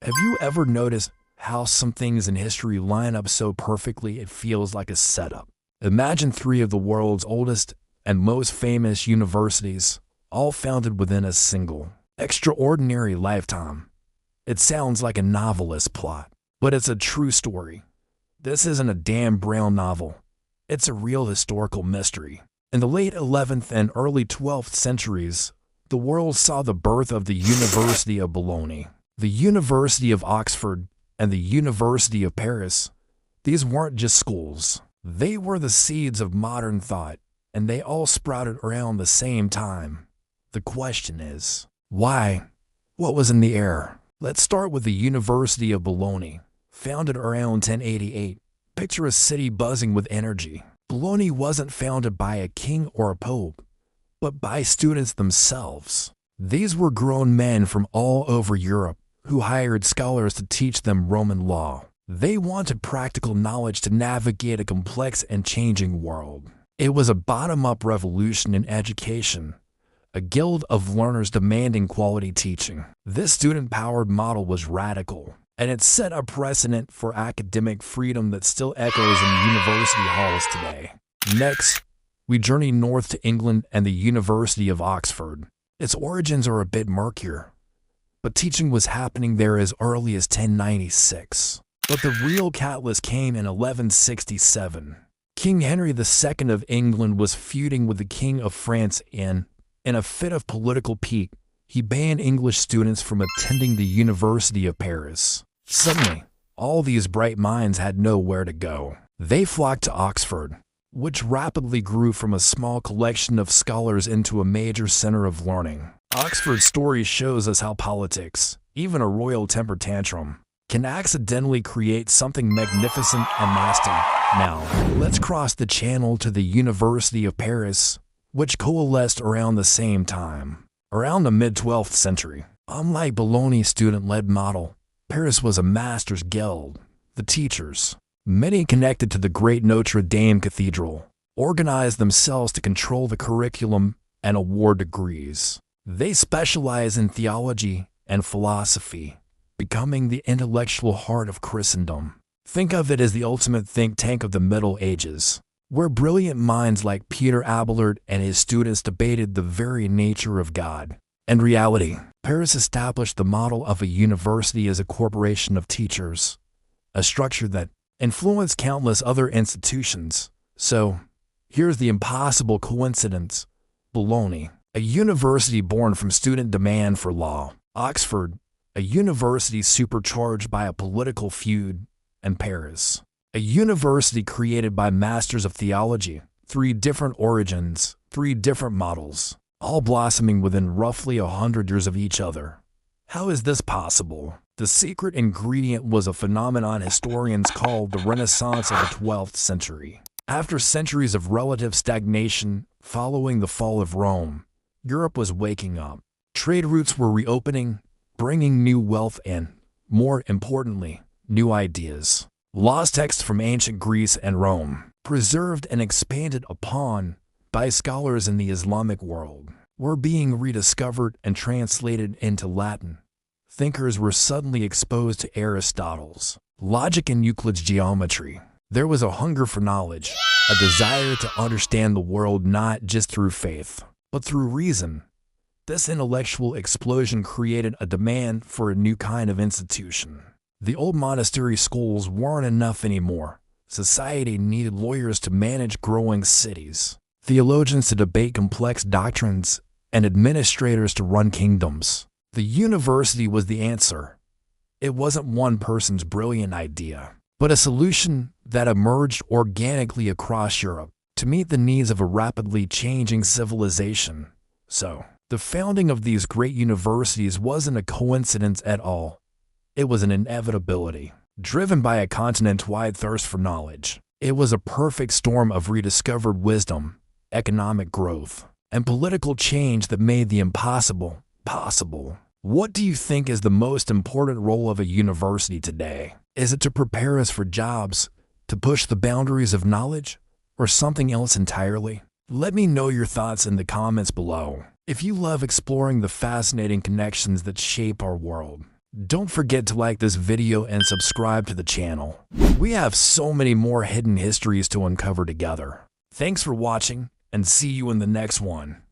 Have you ever noticed how some things in history line up so perfectly it feels like a setup? Imagine three of the world's oldest and most famous universities, all founded within a single, extraordinary lifetime. It sounds like a novelist's plot, but it's a true story. This isn't a Dan Brown novel. It's a real historical mystery. In the late 11th and early 12th centuries, the world saw the birth of the University of Bologna, the University of Oxford, and the University of Paris. These weren't just schools. They were the seeds of modern thought, and they all sprouted around the same time. The question is, why? What was in the air? Let's start with the University of Bologna. Founded around 1088, picture a city buzzing with energy. Bologna wasn't founded by a king or a pope, but by students themselves. These were grown men from all over Europe who hired scholars to teach them Roman law. They wanted practical knowledge to navigate a complex and changing world. It was a bottom-up revolution in education, a guild of learners demanding quality teaching. This student-powered model was radical, and it set a precedent for academic freedom that still echoes in university halls today. Next, we journey north to England and the University of Oxford. Its origins are a bit murkier, but teaching was happening there as early as 1096. But the real catalyst came in 1167. King Henry II of England was feuding with the King of France and, in a fit of political pique, he banned English students from attending the University of Paris. Suddenly, all these bright minds had nowhere to go. They flocked to Oxford, which rapidly grew from a small collection of scholars into a major center of learning. Oxford's story shows us how politics, even a royal temper tantrum, can accidentally create something magnificent and lasting. Now, let's cross the channel to the University of Paris, which coalesced around the same time. Around the mid-12th century, unlike Bologna's student-led model, Paris was a master's guild. The teachers, many connected to the great Notre Dame Cathedral, organized themselves to control the curriculum and award degrees. They specialized in theology and philosophy, becoming the intellectual heart of Christendom. Think of it as the ultimate think tank of the Middle Ages, where brilliant minds like Peter Abelard and his students debated the very nature of God. In reality, Paris established the model of a university as a corporation of teachers, a structure that influenced countless other institutions. So, here's the impossible coincidence. Bologna, a university born from student demand for law. Oxford, a university supercharged by a political feud. And Paris, a university created by masters of theology. Three different origins, three different models, all blossoming within roughly 100 years of each other. How is this possible? The secret ingredient was a phenomenon historians call the Renaissance of the 12th century. After centuries of relative stagnation following the fall of Rome, Europe was waking up. Trade routes were reopening, bringing new wealth and, more importantly, new ideas. Lost texts from ancient Greece and Rome, preserved and expanded upon by scholars in the Islamic world, were being rediscovered and translated into Latin. Thinkers were suddenly exposed to Aristotle's logic and Euclid's geometry. There was a hunger for knowledge, a desire to understand the world not just through faith, but through reason. This intellectual explosion created a demand for a new kind of institution. The old monastery schools weren't enough anymore. Society needed lawyers to manage growing cities, theologians to debate complex doctrines, and administrators to run kingdoms. The university was the answer. It wasn't one person's brilliant idea, but a solution that emerged organically across Europe to meet the needs of a rapidly changing civilization. So, the founding of these great universities wasn't a coincidence at all. It was an inevitability, driven by a continent-wide thirst for knowledge. It was a perfect storm of rediscovered wisdom, economic growth, and political change that made the impossible possible. What do you think is the most important role of a university today? Is it to prepare us for jobs, to push the boundaries of knowledge, or something else entirely? Let me know your thoughts in the comments below. If you love exploring the fascinating connections that shape our world, Don't forget to like this video and subscribe to the channel. We have so many more hidden histories to uncover together. Thanks for watching, and see you in the next one.